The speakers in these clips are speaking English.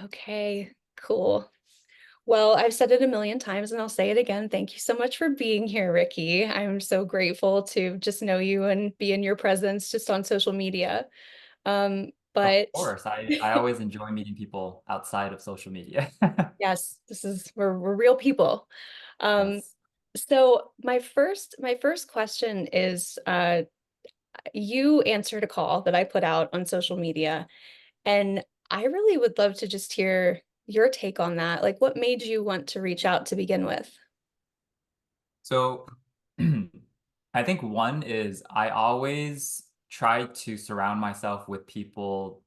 Okay, cool. Well, I've said it a million times and I'll say it again. Thank you so much for being here, Ricky. I'm so grateful to just know you and be in your presence just on social media. Of But course, I always enjoy meeting people outside of social media. yes, we're real people. Um, Yes. so my first question is you answered a call that I put out on social media, and I really would love to just hear your take on that. Like, what made you want to reach out to begin with? So I think one is I always try to surround myself with people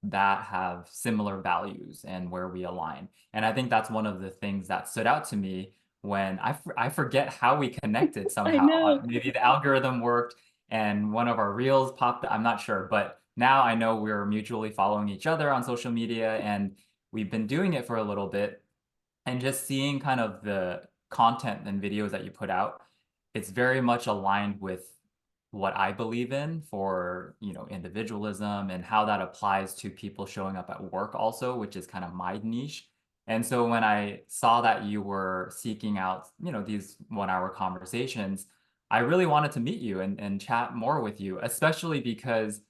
that have similar values and where we align. And I think that's one of the things that stood out to me when I forget how we connected I somehow. know. Maybe the algorithm worked and one of our reels popped. I'm not sure, but now I know we're mutually following each other on social media and we've been doing it for a little bit and just seeing kind of the content and videos that you put out, it's very much aligned with what I believe in for, individualism and how that applies to people showing up at work also, which is kind of my niche. And so when I saw that you were seeking out, these 1 hour conversations, I really wanted to meet you and chat more with you, especially because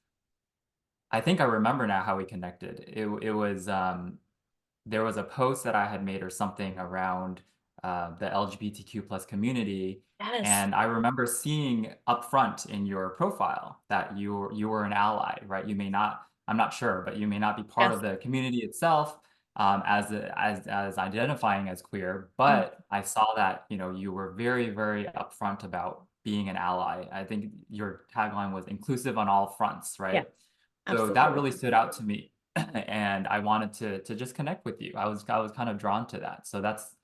I think I remember now how we connected. It was there was a post that I had made or something around the LGBTQ plus community, Yes. and I remember seeing upfront in your profile that you were an ally, right? You may not, I'm not sure, but you may not be part Yes. of the community itself as identifying as queer, Mm, but I saw that you were very very upfront about being an ally. I think your tagline was inclusive on all fronts, yeah, right? So that absolutely. really stood out to me. And I wanted to just connect with you. I was kind of drawn to that. So that's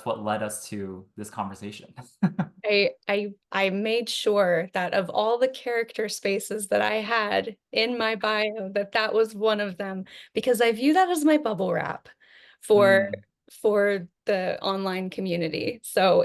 what led us to this conversation. I made sure that of all the character spaces that I had in my bio, that that was one of them because I view that as my bubble wrap for Mm, for the online community. So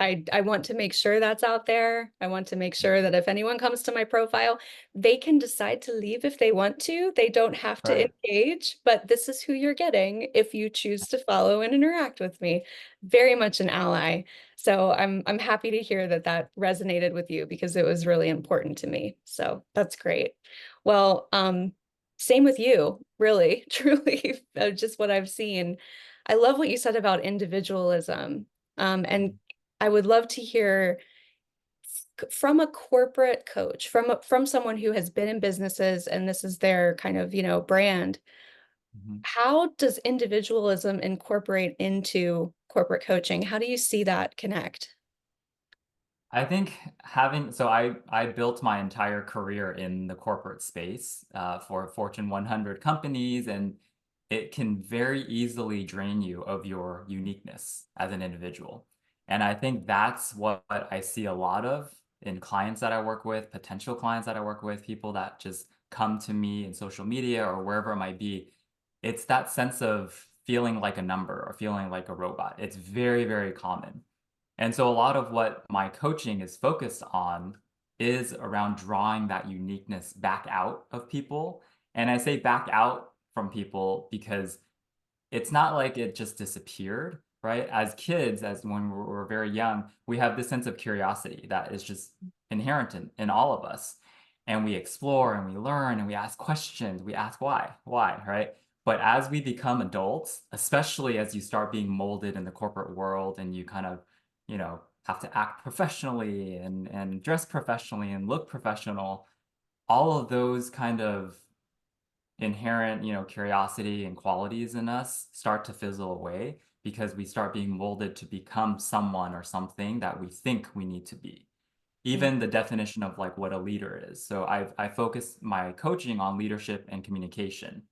I want to make sure that's out there. I want to make sure that if anyone comes to my profile, they can decide to leave if they want to. They don't have to right. engage, but this is who you're getting if you choose to follow and interact with me. Very much an ally. So I'm happy to hear that that resonated with you because it was really important to me. So that's great. Well, same with you, really, truly, just what I've seen. I love what you said about individualism. And I would love to hear from a corporate coach, from someone who has been in businesses and this is their kind of, brand. Mhm. How does individualism incorporate into corporate coaching? How do you see that connect? I think I built my entire career in the corporate space for Fortune 100 companies, and it can very easily drain you of your uniqueness as an individual. And I think that's what I see a lot of in clients that I work with, potential clients that I work with, people that just come to me in social media or wherever it might be. It's that sense of feeling like a number or feeling like a robot. It's very, very common. And so a lot of what my coaching is focused on is around drawing that uniqueness back out of people. And I say back out from people because it's not like it just disappeared, right? As kids, as when we're very young, we have this sense of curiosity that is just inherent in all of us. And we explore and we learn and we ask questions. We ask why, right? But as we become adults, especially as you start being molded in the corporate world and you kind of, have to act professionally and dress professionally and look professional, all of those kind of inherent, curiosity and qualities in us start to fizzle away because we start being molded to become someone or something that we think we need to be. Mm, Even the definition of like what a leader is. So I focus my coaching on leadership and communication.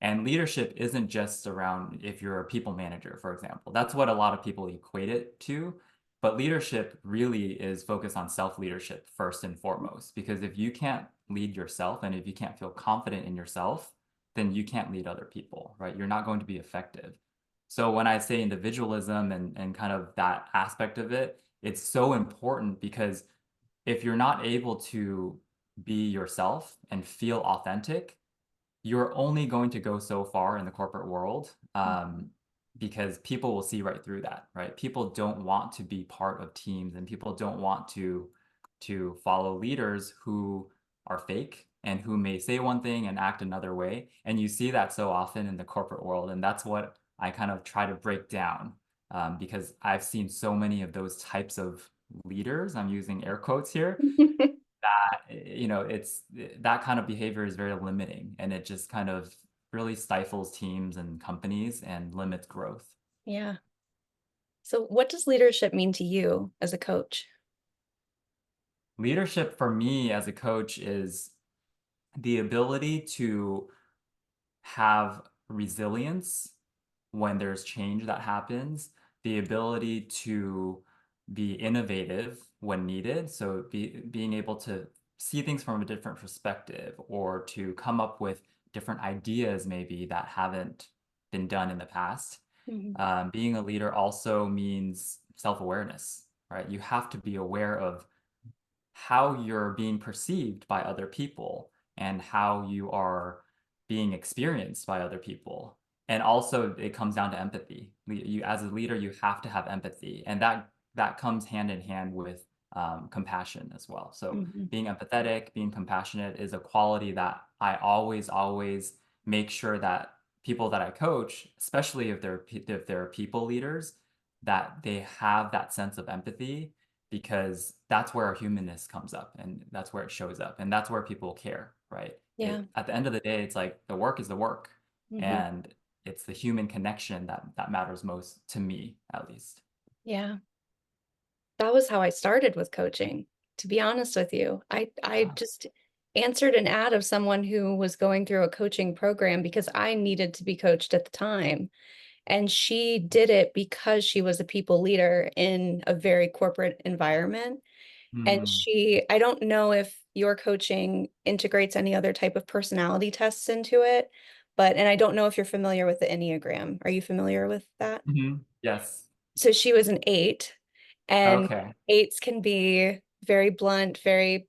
And leadership isn't just around if you're a people manager, for example. That's what a lot of people equate it to. But leadership really is focused on self-leadership first and foremost. Because if you can't lead yourself and if you can't feel confident in yourself, then you can't lead other people, right? You're not going to be effective. So when I say individualism and kind of that aspect of it, it's so important because if you're not able to be yourself and feel authentic, you're only going to go so far in the corporate world, because people will see right through that, right? People don't want to be part of teams, and people don't want to follow leaders who are fake and who may say one thing and act another way. And you see that so often in the corporate world, and that's what I kind of try to break down, because I've seen so many of those types of leaders. I'm using air quotes here, that it's that kind of behavior is very limiting, and it just kind of really stifles teams and companies and limits growth. Yeah. So what does leadership mean to you as a coach? Leadership for me as a coach is the ability to have resilience when there's change that happens, the ability to be innovative when needed. So being able to see things from a different perspective, or to come up with different ideas maybe that haven't been done in the past. Mhm. Being a leader also means self-awareness, right? You have to be aware of how you're being perceived by other people and how you are being experienced by other people. And also it comes down to empathy. You, as a leader, you have to have empathy, and that comes hand in hand with compassion as well. So Mhm. being empathetic, being compassionate is a quality that I always make sure that people that I coach, especially if they're people leaders, that they have that sense of empathy, because that's where our humanness comes up, and that's where it shows up, and that's where people care, right? Yeah. At the end of the day, it's like the work is the work, Mhm. and it's the human connection that matters most to me, at least. Yeah. That was how I started with coaching, to be honest with you. I Yeah. just answered an ad of someone who was going through a coaching program because I needed to be coached at the time. And she did it because she was a people leader in a very corporate environment. And Mm, I don't know if your coaching integrates any other type of personality tests into it, and I don't know if you're familiar with the Enneagram. Are you familiar with that? yes. So she was an 8, and Okay. 8s can be very blunt, very,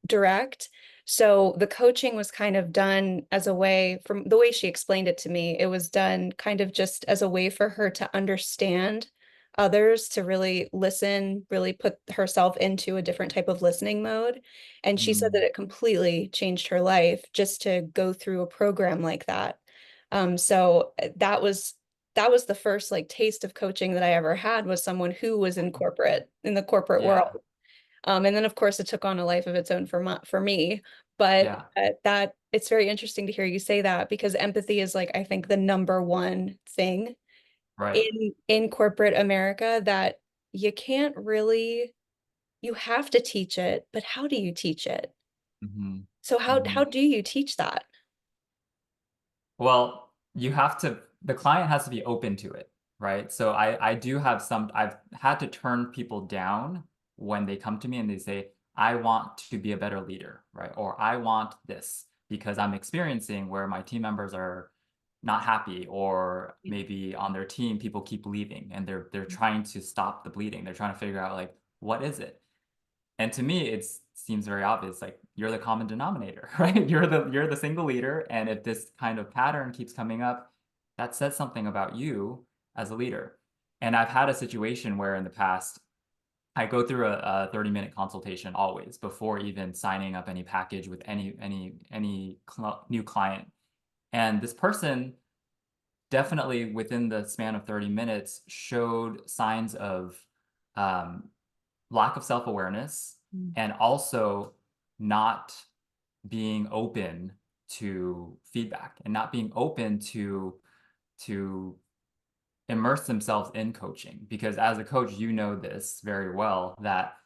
direct. So the coaching was kind of done as a way, from the way she explained it to me, it was done kind of just as a way for her to understand others, to really listen, really put herself into a different type of listening mode. And she said that Mm, it completely changed her life just to go through a program like that. So that was the first like taste of coaching that I ever had, was someone who was in the corporate yeah. world. And then of course it took on a life of its own for me. But Yeah. that it's very interesting to hear you say that, because empathy is like, I think, the number one thing Right. in corporate America that you can't really, you have to teach it, but how do you teach it? hmm So how hmm do you teach that? Well, the client has to be open to it, right? So I do have I've had to turn people down when they come to me and they say, I want to be a better leader, right? Or I want this because I'm experiencing where my team members are not happy, or maybe on their team people keep leaving and they're trying to stop the bleeding. They're trying to figure out like, what is it? And to me, it seems very obvious, like you're the common denominator, right? You're the single leader, and if this kind of pattern keeps coming up, that says something about you as a leader. And I've had a situation where in the past, I go through a 30-minute consultation always before even signing up any package with any new client. And this person definitely within the span of 30 minutes showed signs of um, lack of self-awareness, Mhm. and also not being open to feedback, and not being open to immerse themselves in coaching. Because as a coach, you know this very well, that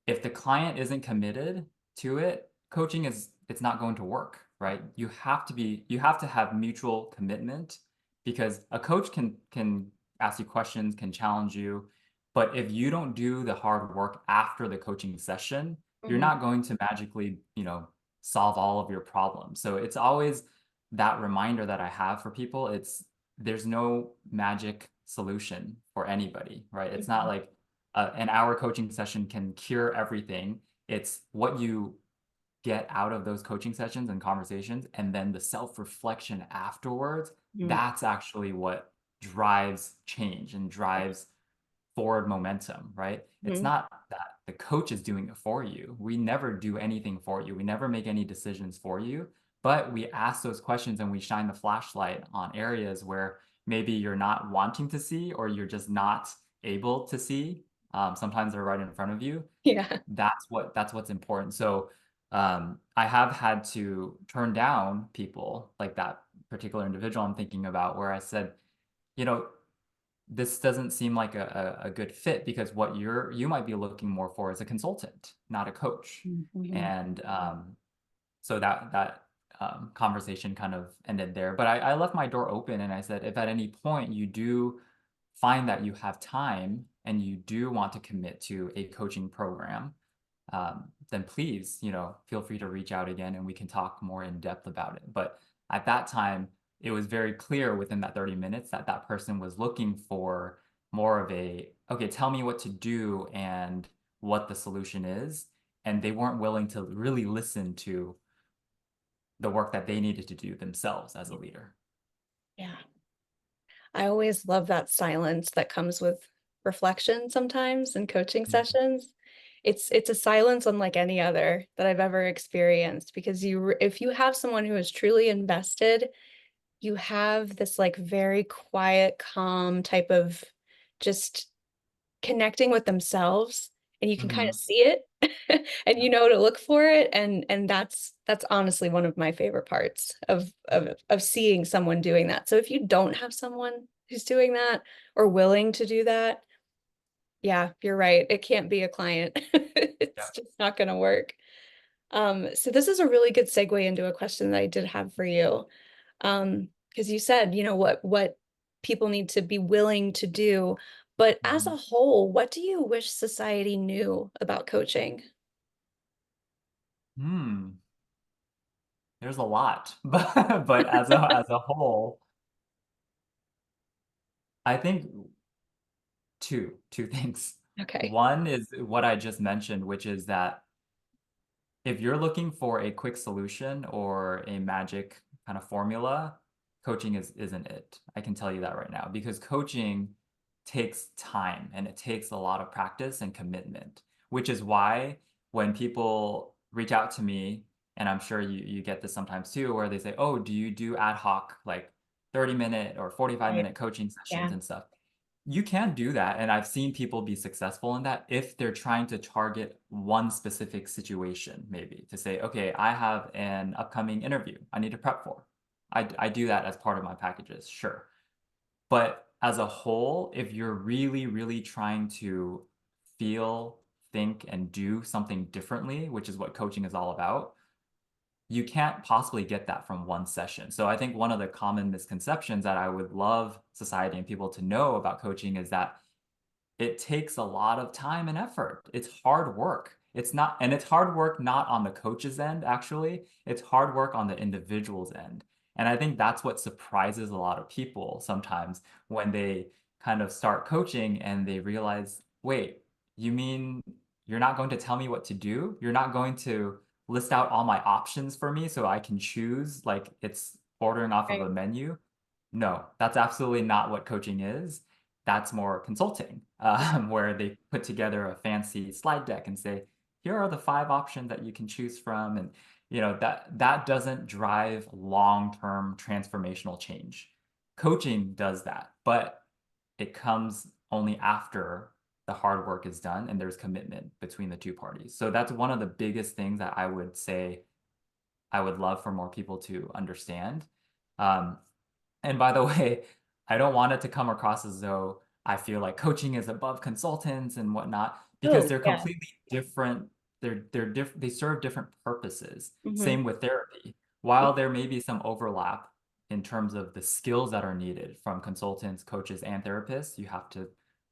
if the client isn't committed to it, coaching it's not going to work, right? You have to have mutual commitment, because a coach can ask you questions, can challenge you, but if you don't do the hard work after the coaching session, you're Mhm. not going to magically, solve all of your problems. So it's always that reminder that I have for people. There's no magic solution for anybody, right? It's not Mhm. like an hour coaching session can cure everything. It's what you get out of those coaching sessions and conversations, and then the self-reflection afterwards, Mhm. that's actually what drives change and drives forward momentum, right? It's Mhm. not that the coach is doing it for you. We never do anything for you. We never make any decisions for you, but we ask those questions and we shine the flashlight on areas where maybe you're not wanting to see or you're just not able to see. Sometimes they're right in front of you. Yeah. That's what's important. So I have had to turn down people like that particular individual I'm thinking about where I said, you know, this doesn't seem like a good fit because what you might be looking more for is a consultant, not a coach. Mhm. And so that conversation kind of ended there. But I left my door open and I said, if at any point you do find that you have time and you do want to commit to a coaching program, then please, feel free to reach out again and we can talk more in depth about it. But at that time, it was very clear within that 30 minutes that that person was looking for more of a, okay, tell me what to do and what the solution is. And they weren't willing to really listen to the work that they needed to do themselves as a leader. Yeah. I always love that silence that comes with reflection sometimes in coaching Mhm. sessions. It's a silence unlike any other that I've ever experienced because if you have someone who is truly invested, you have this like very quiet, calm type of just connecting with themselves and you can kind of Mhm. see it and Yeah. you know to look for it and that's honestly one of my favorite parts of seeing someone doing that. So if you don't have someone who's doing that or willing to do that, yeah, you're right. It can't be a client. Yeah. It's just not going to work. So this is a really good segue into a question that I did have for you. Because you said, what people need to be willing to do. But as Mhm. a whole, what do you wish society knew about coaching? Hmm. There's a lot, but as a whole, I think two things. Okay. One is what I just mentioned, which is that if you're looking for a quick solution or a magic kind of formula, coaching isn't it. I can tell you that right now because coaching takes time and it takes a lot of practice and commitment, which is why when people reach out to me, and I'm sure you get this sometimes too, where they say, "Oh, do you do ad hoc like 30-minute or 45 Right. minute coaching sessions Yeah. and stuff?" You can do that, and I've seen people be successful in that if they're trying to target one specific situation, maybe to say, okay, I have an upcoming interview I need to prep for. I do that as part of my packages, sure. But as a whole, if you're really, really trying to feel, think, and do something differently, which is what coaching is all about, you can't possibly get that from one session. So I think one of the common misconceptions that I would love society and people to know about coaching is that it takes a lot of time and effort. It's hard work. It's hard work not on the coach's end, actually. It's hard work on the individual's end. And I think that's what surprises a lot of people sometimes when they kind of start coaching and they realize, wait, you mean you're not going to tell me what to do? You're not going to list out all my options for me so I can choose like it's ordering off of Right. a menu? No, that's absolutely not what coaching is. That's more consulting, where they put together a fancy slide deck and say, here are the 5 options that you can choose from. And that doesn't drive long-term transformational change. Coaching does that, but it comes only after the hard work is done and there's commitment between the two parties. So that's one of the biggest things that I would say I would love for more people to understand. Um, and by the way, I don't want it to come across as though I feel like coaching is above consultants and whatnot, because Oh, they're yeah. completely different. They serve different purposes. Hmm. Same with therapy. While there may be some overlap in terms of the skills that are needed from consultants, coaches, and therapists, you have to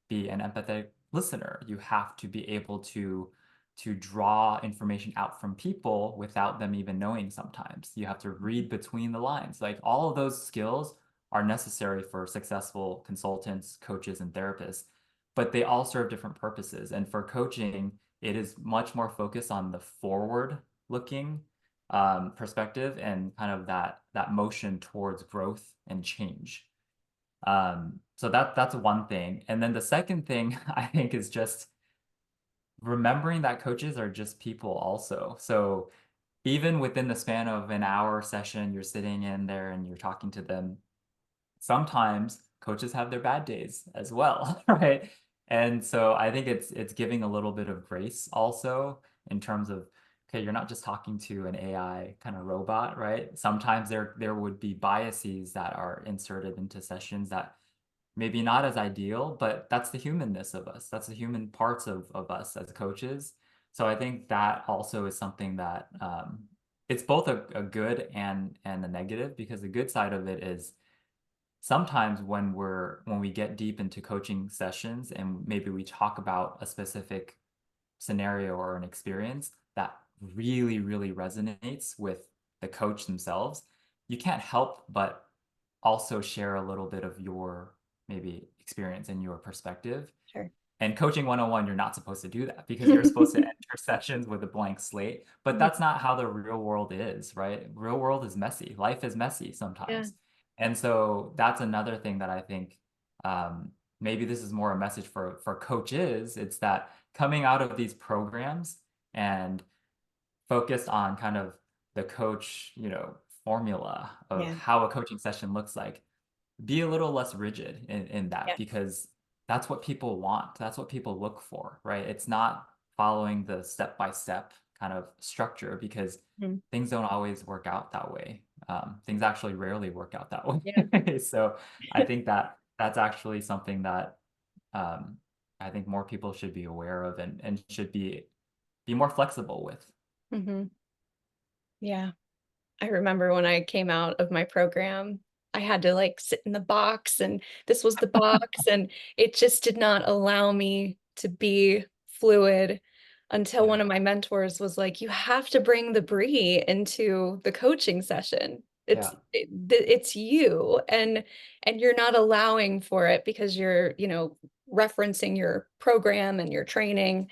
be an empathetic listener. You have to be able to draw information out from people without them even knowing sometimes. You have to read between the lines. Like all of those skills are necessary for successful consultants, coaches, and therapists, but they all serve different purposes. And for coaching, it is much more focused on the forward looking perspective and kind of that motion towards growth and change. So that's one thing. And then the second thing I think is just remembering that coaches are just people also. So even within the span of an hour session, you're sitting in there and you're talking to them. Sometimes coaches have their bad days as well, right? And so I think it's giving a little bit of grace also in terms of, okay, you're not just talking to an AI kind of robot, right? Sometimes there would be biases that are inserted into sessions that maybe not as ideal, but that's the humanness of us. That's the human parts of us as coaches. So I think that also is something that it's both a good and a negative, because the good side of it is sometimes when we get deep into coaching sessions and maybe we talk about a specific scenario or an experience that really, really resonates with the coach themselves, you can't help but also share a little bit of your maybe experience and your perspective. Sure. And coaching 101, you're not supposed to do that because you're supposed to enter sessions with a blank slate. But Mhm. that's not how the real world is, right? Real world is messy. Life is messy Yeah. sometimes. And so that's another thing that I think um, maybe this is more a message for coaches. It's that coming out of these programs and focused on kind of the coach, formula of Yeah. how a coaching session looks like, be a little less rigid in that, Yeah. because that's what people want. That's what people look for, right? It's not following the step-by-step kind of structure, because Mhm. things don't always work out that way. Things actually rarely work out that Yeah. way. So I think that that's actually something that um, I think more people should be aware of and should be more flexible with. Hmm. Yeah. I remember when I came out of my program, I had to like sit in the box, and this was the box, and it just did not allow me to be fluid until one Yeah. of my mentors was like, you have to bring the Brie into the coaching session. Yeah. It's you, and you're not allowing for it because you're, referencing your program and your training.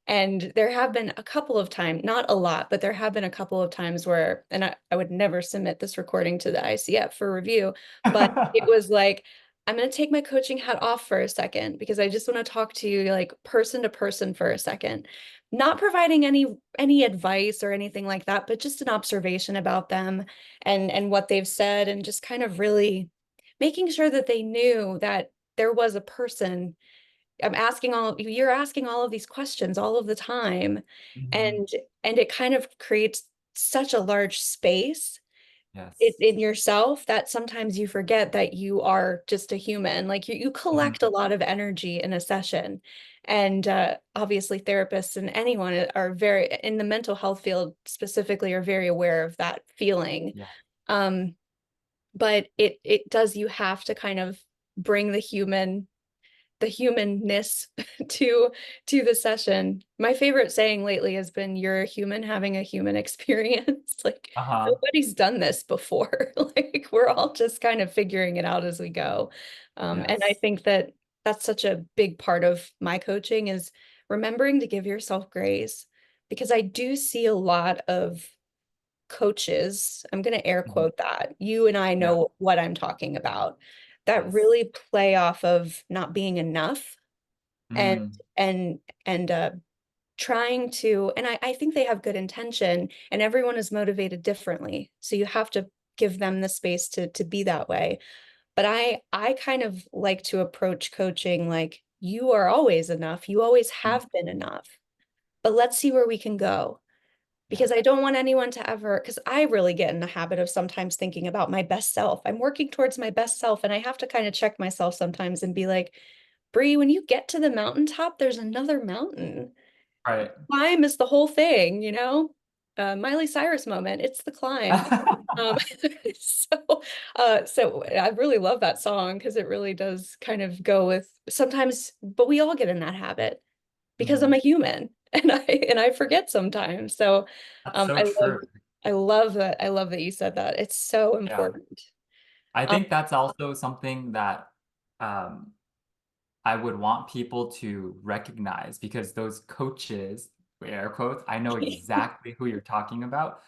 And there have been a couple of times, not a lot, but there have been a couple of times where, and I would never submit this recording to the ICF for review, but it was like, I'm going to take my coaching hat off for a second because I just want to talk to you like person to person for a second. Not providing any advice or anything like that, but just an observation about them and what they've said, and just kind of really making sure that they knew that there was a person. You're asking all of these questions all of the time, Mhm. and it kind of creates such a large space Yes. in yourself that sometimes you forget that you are just a human. Like you collect a Mhm. lot of energy in a session. And obviously therapists and anyone are very, in the mental health field specifically, are very aware of that feeling. Yeah. Um, but it does, you have to kind of bring the humanness to the session. My favorite saying lately has been, you're a human having a human experience. Like Uh-huh. nobody's done this before. Like we're all just kind of figuring it out as we go. And I Yes. think that that's such a big part of my coaching, is remembering to give yourself grace, because I do see a lot of coaches, I'm going to air Mhm. quote that. You and I Yeah. know what I'm talking about. That Yes. really play off of not being enough, and Mm. and and trying to, and I think they have good intention, and everyone is motivated differently. So you have to give them the space to be that way. But I kind of like to approach coaching like, you are always enough. You always Mm. have been enough. But let's see where we can go, Yeah. because I don't want anyone to ever, because I really get in the habit of sometimes thinking about my best self. I'm working towards my best self, and I have to kind of check myself sometimes and be like, Bree, when you get to the mountaintop, there's another mountain. Right. Climb is the whole thing, you know? Miley Cyrus moment, it's the climb. Um, so I really love that song because it really does kind of go with sometimes, but we all get in that habit because I'm Mhm. a human and I forget sometimes. So That's so I true. love that. I love that you said that. It's so Yeah. important. I Um, think that's also something that um, I would want people to recognize, because those coaches air quotes, I know exactly who you're talking about.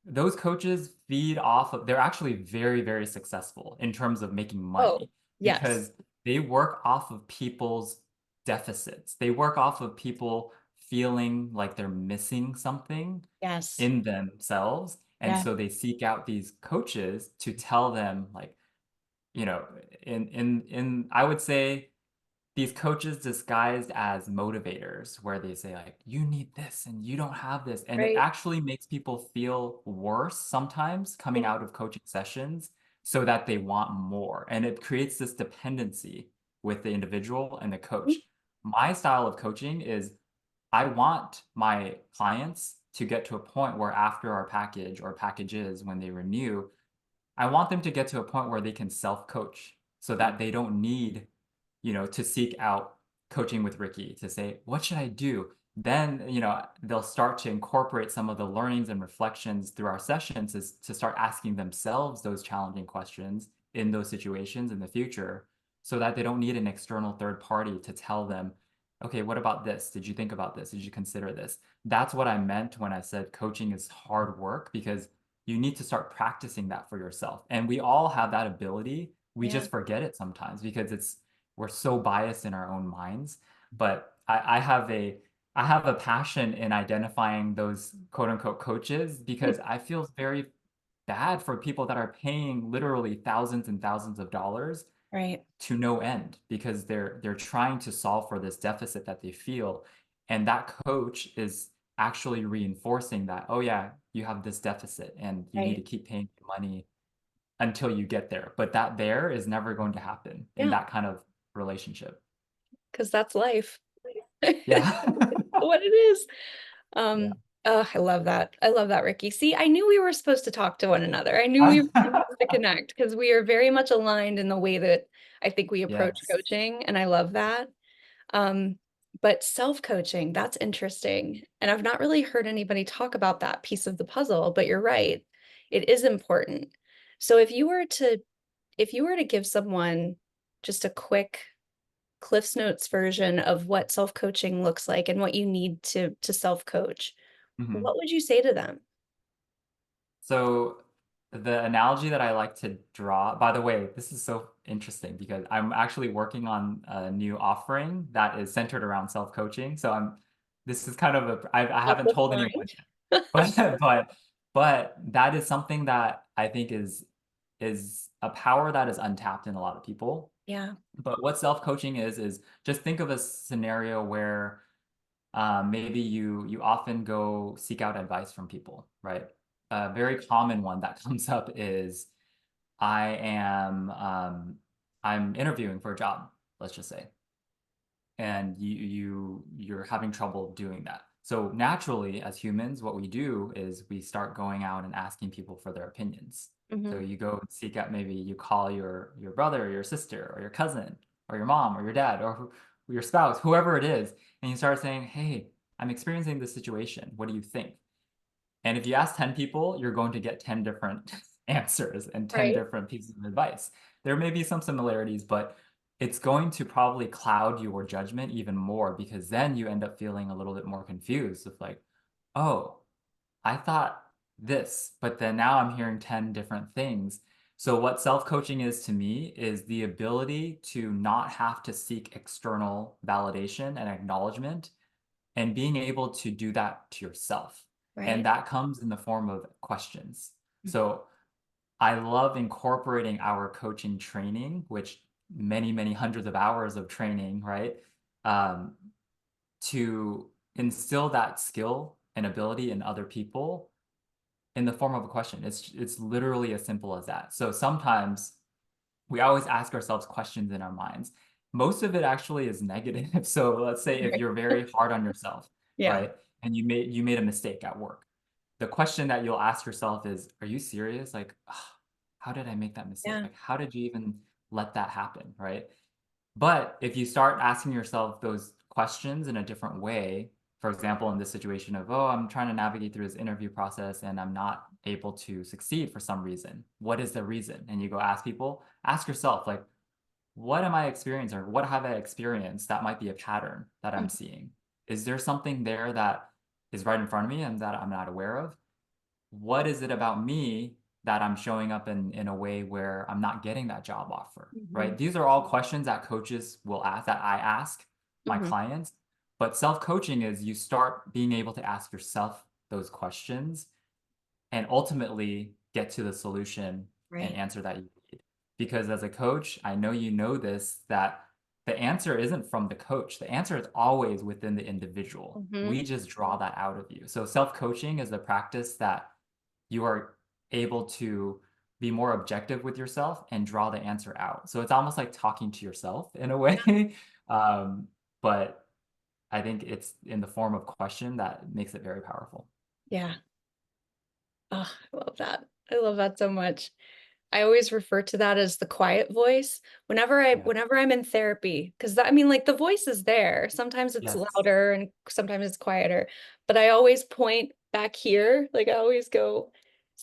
Those coaches feed off of, they're actually very, very successful in terms of making Oh, money yes. because they work off of people's deficits. They work off of people feeling like they're missing something Yes. in themselves. And Yeah. so they seek out these coaches to tell them like, you know, in I would say these coaches disguised as motivators where they say like you need this and you don't have this, and it Right. actually makes people feel worse sometimes coming Yeah. out of coaching sessions so that they want more, and it creates this dependency with the individual and the Mhm. coach. My style of coaching is I want my clients to get to a point where after our package or packages when they renew, I want them to get to a point where they can self-coach so that they don't need, to seek out coaching with Ricky to say, what should I do? Then, they'll start to incorporate some of the learnings and reflections through our sessions is to start asking themselves those challenging questions in those situations in the future so that they don't need an external third party to tell them, okay, what about this? Did you think about this? Did you consider this? That's what I meant when I said coaching is hard work because you need to start practicing that for yourself. And we all have that ability. We Yeah. just forget it sometimes because we're so biased in our own minds. But I have a passion in identifying those quote unquote coaches because I feel very bad for people that are paying literally thousands and thousands of dollars Right. to no end because they're trying to solve for this deficit that they feel, and that coach is actually reinforcing that, oh yeah, you have this deficit and you need to Right. keep paying money until you get there, but that there is never going to happen in Yeah. that kind of relationship. Because that's life. Yeah. What it is. Yeah. Um, oh, I love that. I love that, Ricky. See, I knew we were supposed to talk to one another. I knew we were supposed to connect because we are very much aligned in the way that I think we approach Yes. coaching, and I love that. Um, but self-coaching, that's interesting. And I've not really heard anybody talk about that piece of the puzzle, but you're right. It is important. So if you were to give someone just a quick Cliff's Notes version of what self-coaching looks like and what you need to self-coach, Mhm. what would you say to them? So the analogy that I like to draw, by the way, this is so interesting because I'm actually working on a new offering that is centered around self-coaching. So this is kind of I Top haven't of told anyone mind. yet, but that is something that I think is a power that is untapped in a lot of people. Yeah. But what self-coaching is just think of a scenario where maybe you often go seek out advice from people, right? A very common one that comes up is I am I'm interviewing for a job, let's just say, and you're having trouble doing that. So naturally, as humans, what we do is we start going out and asking people for their opinions. So Hmm. you go and seek out, maybe you call your brother or your sister or your cousin or your mom or your dad or your spouse, whoever it is, and you start saying, "Hey, I'm experiencing this situation. What do you think?" And if you ask 10 people, you're going to get 10 different answers and 10 Right. different pieces of advice. There may be some similarities, but it's going to probably cloud your judgment even more because then you end up feeling a little bit more confused of like, oh, I thought this, but then now I'm hearing 10 different things. So what self-coaching is to me is the ability to not have to seek external validation and acknowledgement and being able to do that to yourself. And Right. that comes in the form of questions. So I love incorporating our coaching training, which many, many hundreds of hours of training, right? Um, to instill that skill and ability in other people in the form of a question. It's literally as simple as that. So sometimes we always ask ourselves questions in our minds. Most of it actually is negative. So let's say if Right. you're very hard on yourself, Yeah. right? And you made a mistake at work. The question that you'll ask yourself is, are you serious? Like, "Ugh, how did I make that mistake? Yeah. Like, how did you even let that happen?" Right? But if you start asking yourself those questions in a different way, for example, in this situation of, oh, I'm trying to navigate through this interview process and I'm not able to succeed for some reason. What is the reason? And you go ask people, ask yourself, like, what am I experiencing or what have I experienced that might be a pattern that I'm Mhm. seeing? Is there something there that is right in front of me and that I'm not aware of? What is it about me that I'm showing up in a way where I'm not getting that job offer, Mhm. right? These are all questions that coaches will ask, that I ask my Mhm. clients. But self-coaching is you start being able to ask yourself those questions and ultimately get to the solution and Right. answer that you need. Because as a coach, I know you know this, that the answer isn't from the coach. The answer is always within the individual. Mhm. We just draw that out of you. So self-coaching is the practice that you are able to be more objective with yourself and draw the answer out. So it's almost like talking to yourself in a way. But I think it's in the form of question that makes it very powerful. Yeah. Oh, I love that. I love that so much. I always refer to that as the quiet voice Yeah. whenever I'm in therapy, because I mean, like the voice is there. Sometimes it's Yes. louder and sometimes it's quieter, but I always point back here. Like I always go,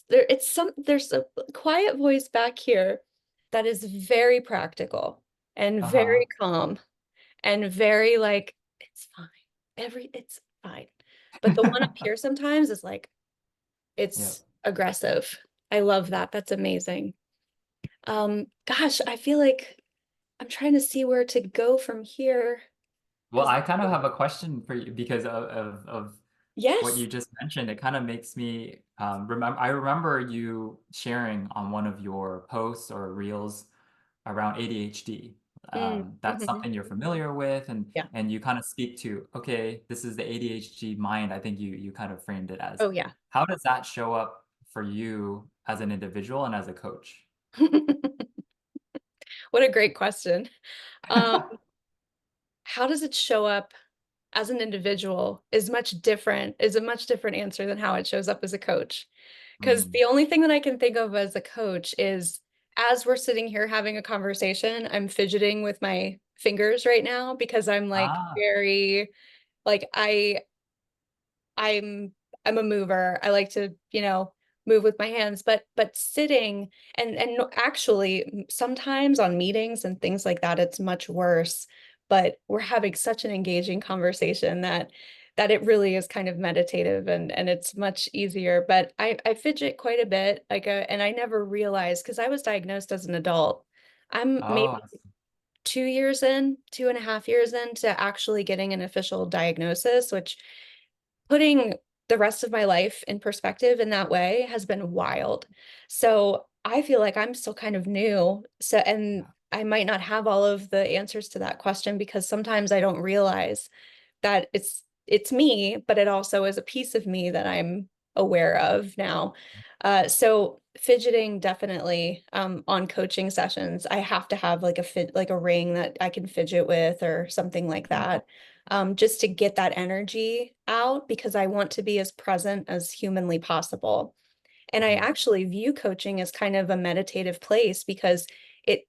there's a quiet voice back here that is very practical and Uh-huh. very calm and very like, it's fine. It's fine. But the one up here sometimes is like, Yeah. it's aggressive. I love that. That's amazing. Gosh, I feel like I'm trying to see where to go from here. Well, Because I kind of have a question for you because of what yes. you just mentioned. It kind of makes me remember. I remember you sharing on one of your posts or reels around ADHD. That's Mhm. something you're familiar with, Yeah. and you kind of speak to, okay, this is the ADHD mind. I think you kind of framed it as. Oh, yeah. How does that show up for you as an individual and as a coach? What a great question. Um, how does it show up as an individual is a much different answer than how it shows up as a coach. Because Mm. the only thing that I can think of as a coach is as we're sitting here having a conversation, I'm fidgeting with my fingers right now because I'm like Ah, very like I'm I'm a mover. I like to, move with my hands, but sitting and actually sometimes on meetings and things like that, it's much worse. But we're having such an engaging conversation that it really is kind of meditative and it's much easier. But I fidget quite a bit, and I never realized because I was diagnosed as an adult. I'm maybe oh, 2 years in, 2.5 years into actually getting an official diagnosis, which putting the rest of my life in perspective in that way has been wild. So I feel like I'm still kind of new. So, and yeah, I might not have all of the answers to that question because sometimes I don't realize that it's me, but it also is a piece of me that I'm aware of now. So fidgeting definitely on coaching sessions, I have to have like like a ring that I can fidget with or something like mm, that, just to get that energy out because I want to be as present as humanly possible. And I mhm, actually view coaching as kind of a meditative place because it,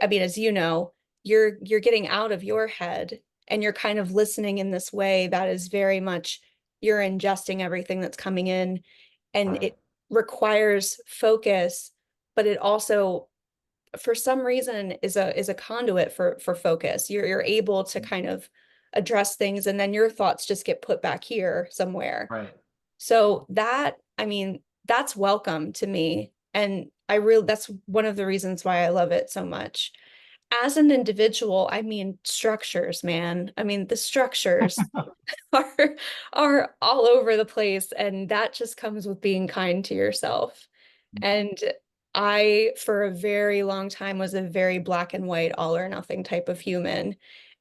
I mean, as you know, you're getting out of your head and you're kind of listening in this way that is very much you're ingesting everything that's coming in and right. it requires focus, but it also for some reason is a conduit for focus. You're able to Mm, kind of address things and then your thoughts just get put back here somewhere. right. So that, I mean, that's welcome to me. And that's one of the reasons why I love it so much. As an individual, I mean, structures, man. I mean, the structures are are all over the place. And that just comes with being kind to yourself. Mhm, And I, for a very long time, was a very black and white, all or nothing type of human.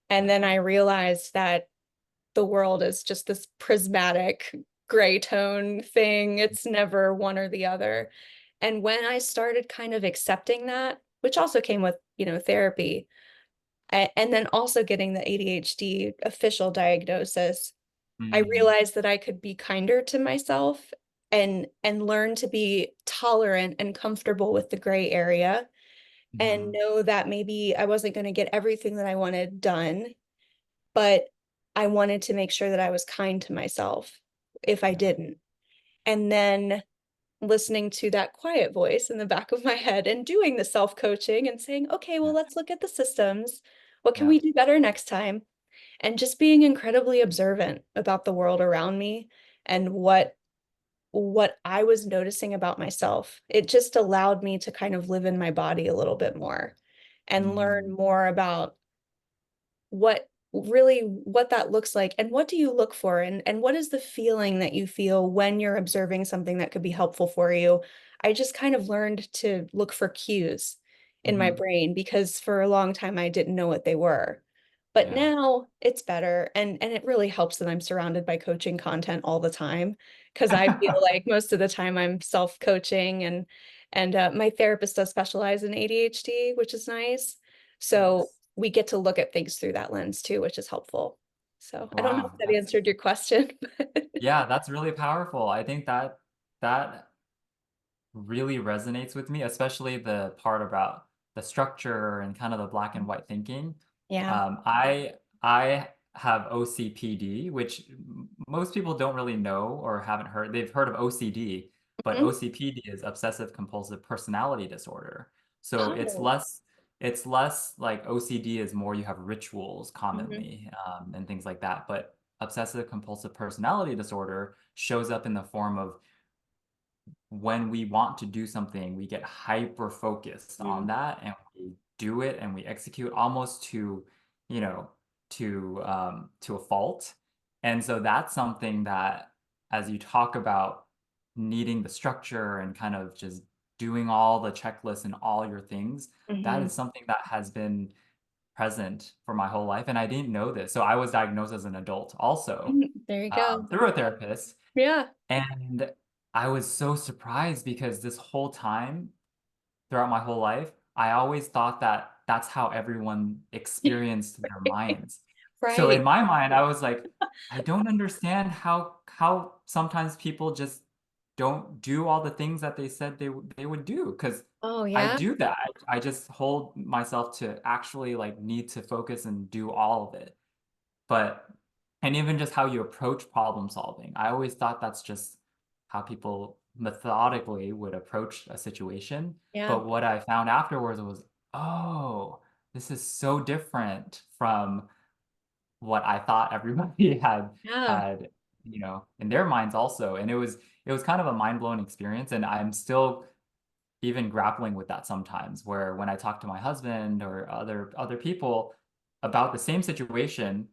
And right. then I realized that the world is just this prismatic gray tone thing. It's never one or the other. And when I started kind of accepting that, which also came with, therapy, and then also getting the ADHD official diagnosis, I Mm, realized that I could be kinder to myself and learn to be tolerant and comfortable with the gray area and mhm, know that maybe I wasn't going to get everything that I wanted done, but I wanted to make sure that I was kind to myself if I yeah, didn't. And then listening to that quiet voice in the back of my head and doing the self coaching and saying, okay, well, yeah, let's look at the systems. What can yeah, we do better next time? and just being incredibly observant about the world around me and what I was noticing about myself. It just allowed me to kind of live in my body a little bit more and learn Mm, more about what that looks like and what do you look for and what is the feeling that you feel when you're observing something that could be helpful for you. I just kind of learned to look for cues in my mhm. brain because for a long time I didn't know what they were. But Yeah. now it's better and it really helps that I'm surrounded by coaching content all the time because I feel like most of the time I'm self-coaching and my therapist does specialize in ADHD, which is nice. So Nice. we get to look at things through that lens too, which is helpful. So I don't know if Wow, that answered your question, but yeah, that's really powerful. I think that that really resonates with me, especially the part about the structure and kind of the black and white thinking. yeah. I have OCPD, which most people don't really know or haven't heard. They've heard of OCD, but Mhm. OCPD is obsessive compulsive personality disorder. So Oh. it's less like OCD is more you have rituals Mhm. commonly and things like that. But obsessive compulsive personality disorder shows up in the form of when we want to do something, we get hyper focused on Mm. that and we do it and we execute almost to, you know, to a fault. And so that's something that as you talk about needing the structure and kind of just doing all the checklists and all your things, that Mhm. is something that has been present for my whole life. And I didn't know this. So I was diagnosed as an adult also There you go. through a therapist. Yeah. And I was so surprised because this whole time, throughout my whole life, I always thought that that's how everyone experienced their minds. So in Right. my mind, I was like, I don't understand how sometimes people just don't do all the things that they said they would do because Oh I yeah. do that. I just hold myself to actually like need to focus and do all of it. But and even just how you approach problem solving. I always thought that's just how people methodically would approach a situation. Yeah. But what I found afterwards was, oh, this is so different from what I thought everybody Yeah. had, in their minds also. And it was kind of a mind-blowing experience. And I'm still even grappling with that sometimes where when I talk to my husband or other people about the same situation,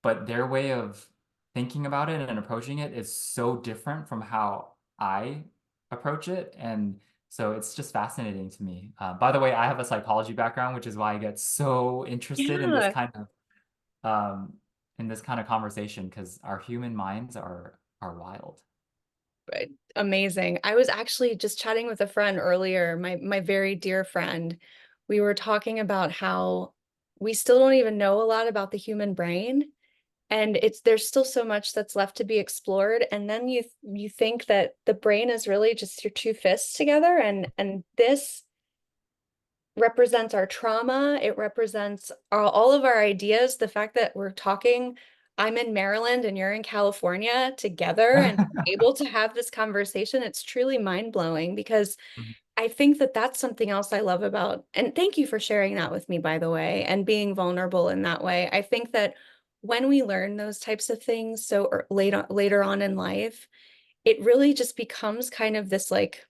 but their way of thinking about it and approaching it is so different from how I approach it. And so it's just fascinating to me. By the way, I have a psychology background, which is why I get so interested Yeah. um, in this kind of conversation because our human minds are wild. Right. Amazing. I was actually just chatting with a friend earlier, my very dear friend. We were talking about how we still don't even know a lot about the human brain. And there's still so much that's left to be explored. And then you think that the brain is really just your two fists together and this represents our trauma. It represents all of our ideas. The fact that we're talking, I'm in Maryland and you're in California together and able to have this conversation, it's truly mind-blowing because I think that that's something else I love about, and thank you for sharing that with me, by the way, and being vulnerable in that way. I think that when we learn those types of things later on in life, it really just becomes kind of this like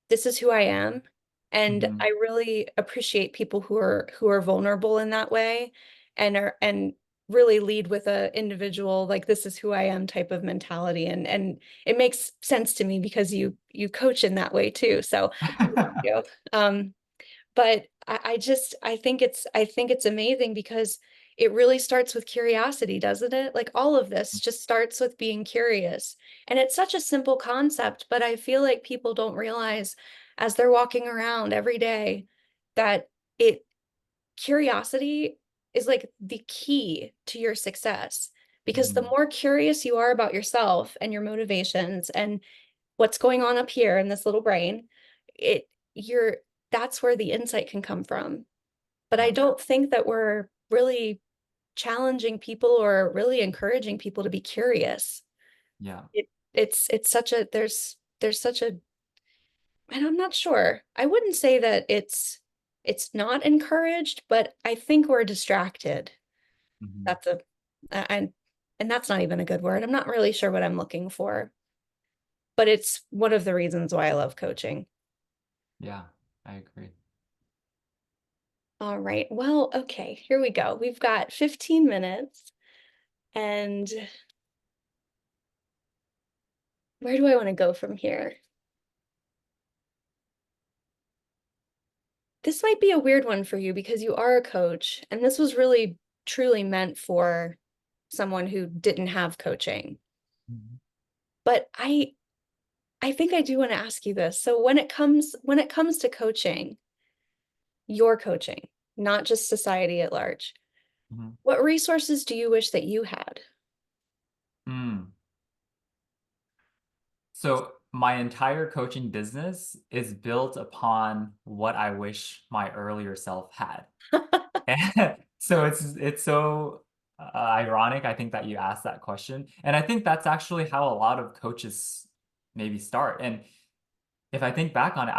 this is who I am. And Mhm. I really appreciate people who are vulnerable in that way and really lead with a individual like this is who I am type of mentality. And it makes sense to me because you coach in that way too. So thank you. Um, but I think it's amazing because it really starts with curiosity, doesn't it? Like all of this just starts with being curious. And it's such a simple concept, but I feel like people don't realize as they're walking around every day that it curiosity is like the key to your success. Because the Mhm. more curious you are about yourself and your motivations and what's going on up here in this little brain, it you're that's where the insight can come from. But I Yeah. don't think that we're really challenging people or really encouraging people to be curious. Yeah. It's such a there's such a and I'm not sure. I wouldn't say that it's not encouraged, but I think we're distracted. Mhm. That's a And and that's not even a good word. I'm not really sure what I'm looking for, but it's one of the reasons why I love coaching. Yeah, I agree. All right. Well, okay, here we go. We've got 15 minutes, and where do I want to go from here? This might be a weird one for you because you are a coach, and this was really truly meant for someone who didn't have coaching. Mhm. But I think I do want to ask you this. So when it comes to coaching, your coaching, not just society at large, Mhm. what resources do you wish that you had? Mm. So my entire coaching business is built upon what I wish my earlier self had. And so it's so ironic, I think, that you asked that question. And I think that's actually how a lot of coaches maybe start. And if I think back on it,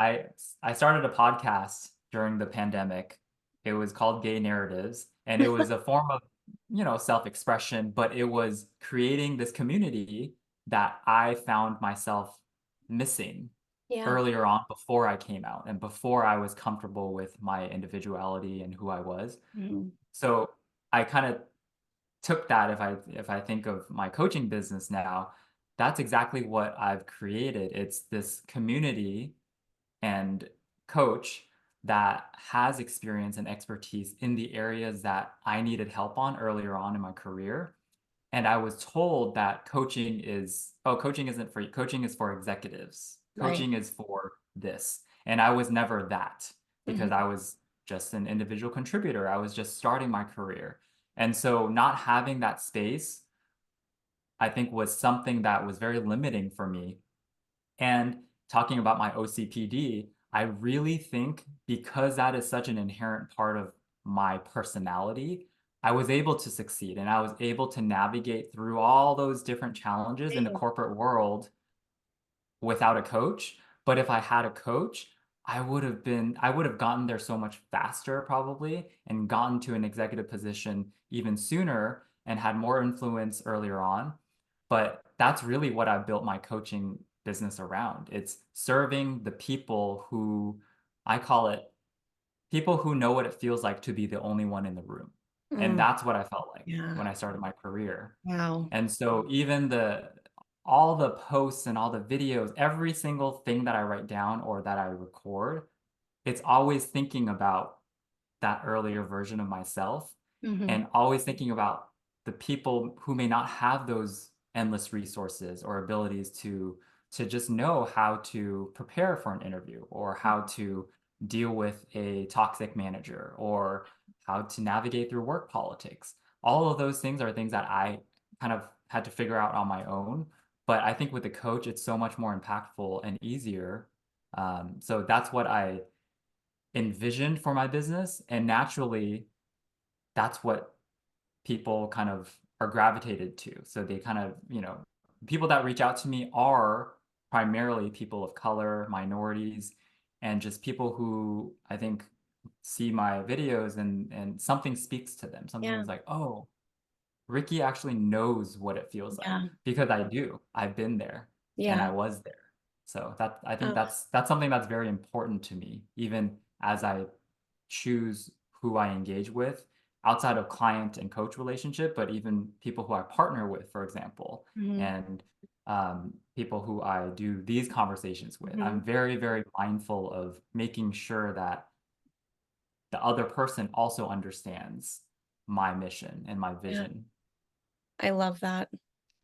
I started a podcast during the pandemic. It was called Gay Narratives, and it was a form of, self-expression, but it was creating this community that I found myself missing Yeah. earlier on before I came out and before I was comfortable with my individuality and who I was. Mhm. So I kind of took that if I think of my coaching business now, that's exactly what I've created. It's this community and coach that has experience and expertise in the areas that I needed help on earlier on in my career. And I was told that coaching isn't for coaching is for executives. Right. Coaching is for this. And I was never that because I Mhm. was just an individual contributor. I was just starting my career. And so not having that space, I think, was something that was very limiting for me. And talking about my OCPD, I really think because that is such an inherent part of my personality, I was able to succeed and I was able to navigate through all those different challenges in the Same. corporate world without a coach. But if I had a coach, I would have gotten there so much faster probably and gotten to an executive position even sooner and had more influence earlier on. But that's really what I built my coaching business around. It's serving the people who I call it people who know what it feels like to be the only one in the room. And Mm, that's what I felt like yeah. when I started my career. Wow. And so even the all the posts and all the videos, every single thing that I write down or that I record, it's always thinking about that earlier version of myself Mhm. and always thinking about the people who may not have those endless resources or abilities to just know how to prepare for an interview or how to deal with a toxic manager or how to navigate through work politics. All of those things are things that I kind of had to figure out on my own. But I think with a coach, it's so much more impactful and easier. So that's what I envisioned for my business. And naturally, that's what people kind of are gravitated to. So they kind of, people that reach out to me are primarily people of color, minorities, and just people who I think see my videos and something speaks to them. Something Yeah. is like, oh, Ricky actually knows what it feels like Yeah. because I do. I've been there and Yeah. I was there. So that I think Oh, that's something that's very important to me, even as I choose who I engage with outside of client and coach relationship, but even people who I partner with, for example, mhm. and people who I do these conversations with. Mhm. I'm very, very mindful of making sure that the other person also understands my mission and my Yeah. vision. I love that.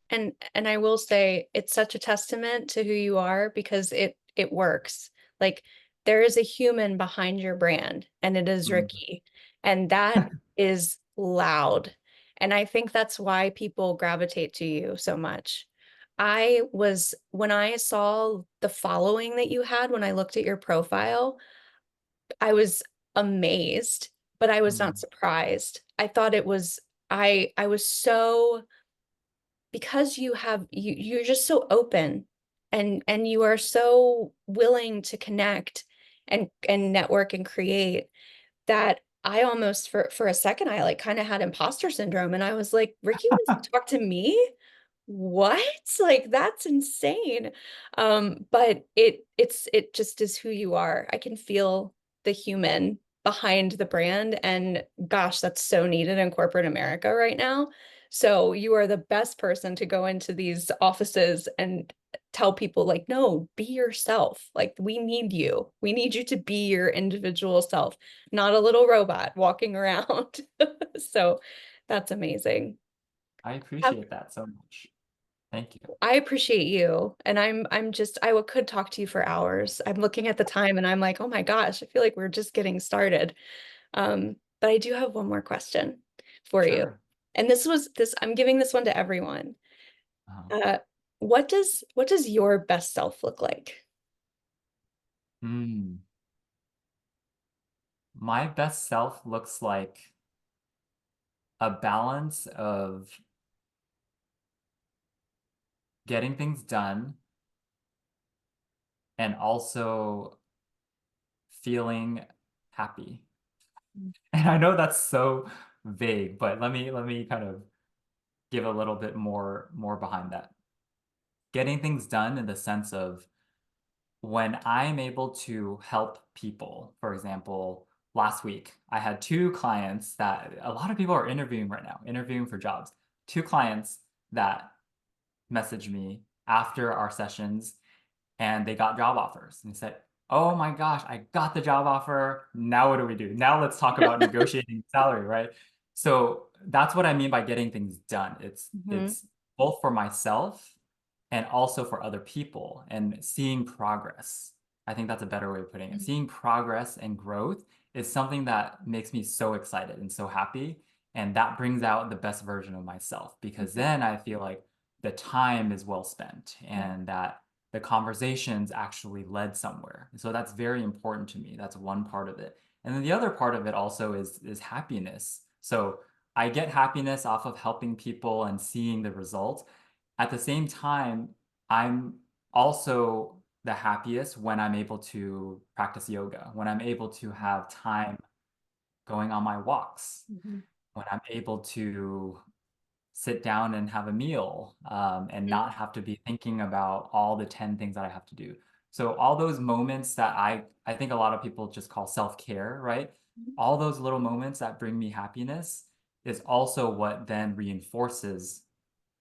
And I will say it's such a testament to who you are because it works. Like there is a human behind your brand and it is Mm. Ricky. And that is loud. And I think that's why people gravitate to you so much. When I saw the following that you had when I looked at your profile, I was amazed, but I was not Mm. surprised. I thought it was I was so because you're just so open and you are so willing to connect and network and create that I almost for a second I like kind of had imposter syndrome and I was like, Ricky wants to talk to me? What? Like that's insane. But it just is who you are. I can feel the human behind the brand and gosh, that's so needed in corporate America right now. So you are the best person to go into these offices and tell people like, no, be yourself. Like we need you. We need you to be your individual self, not a little robot walking around. So that's amazing. I Have appreciate that so much. Thank you. I appreciate you. And I'm just could talk to you for hours. I'm looking at the time and I'm like, oh my gosh, I feel like we're just getting started. But I do have one more question for you. Sure. And I'm giving this one to everyone. Uh, Uh, what does your best self look like? mm, my best self looks like a balance of getting things done and also feeling happy. And I know that's so vague, but let me kind of give a little bit more behind that. Getting things done in the sense of when I'm able to help people. For example, last week I had two clients that a lot of people are interviewing right now, interviewing for jobs. Two clients that messaged me after our sessions and they got job offers and said, "Oh my gosh, I got the job offer. Now what do we do? Now let's talk about negotiating salary," right? So that's what I mean by getting things done. It's Mhm. it's both for myself and also for other people and seeing progress. I think that's a better way of putting it. Seeing progress and growth is something that makes me so excited and so happy. And that brings out the best version of myself because Mhm. then I feel like the time is well spent Yeah. and that the conversations actually led somewhere. So that's very important to me. That's one part of it. And then the other part of it also is happiness. So I get happiness off of helping people and seeing the results. At the same time, I'm also the happiest when I'm able to practice yoga, when I'm able to have time going on my walks, Mhm. when I'm able to sit down and have a meal and Mhm. not have to be thinking about all the 10 things that I have to do. So all those moments that I think a lot of people just call self-care, right? All those little moments that bring me happiness is also what then reinforces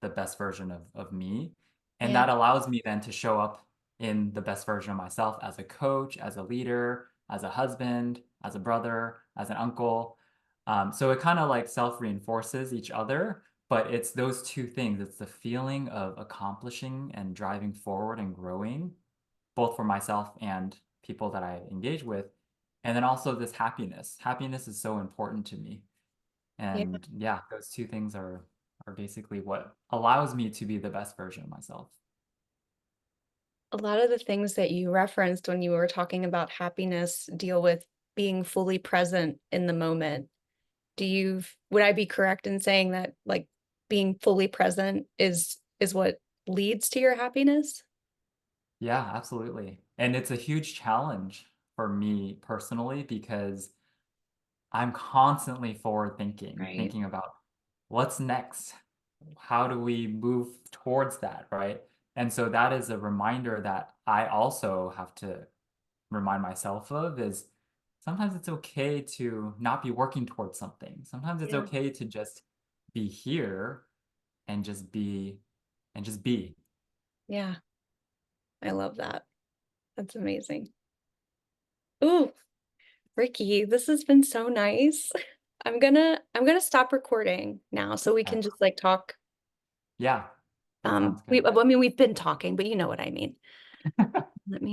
the best version of me. And Yeah. that allows me then to show up in the best version of myself as a coach, as a leader, as a husband, as a brother, as an uncle. So it kind of like self reinforces each other, but it's those two things. It's the feeling of accomplishing and driving forward and growing, both for myself and people that I engage with. And then also this happiness. Happiness is so important to me. Yeah. And yeah, those two things are basically what allows me to be the best version of myself. A lot of the things that you referenced when you were talking about happiness deal with being fully present in the moment. Would I be correct in saying that like being fully present is what leads to your happiness? Yeah, absolutely. And it's a huge challenge for me personally because I'm constantly forward thinking, Right. thinking about what's next? How do we move towards that, right? And so that is a reminder that I also have to remind myself of is sometimes it's okay to not be working towards something. Sometimes it's Yeah. okay to just be here and just be. Yeah. I love that. That's amazing. Ooh, Ricky, this has been so nice. I'm gonna stop recording now so we Okay. can just like talk. Yeah, that sounds good. I mean we've been talking, but you know what I mean.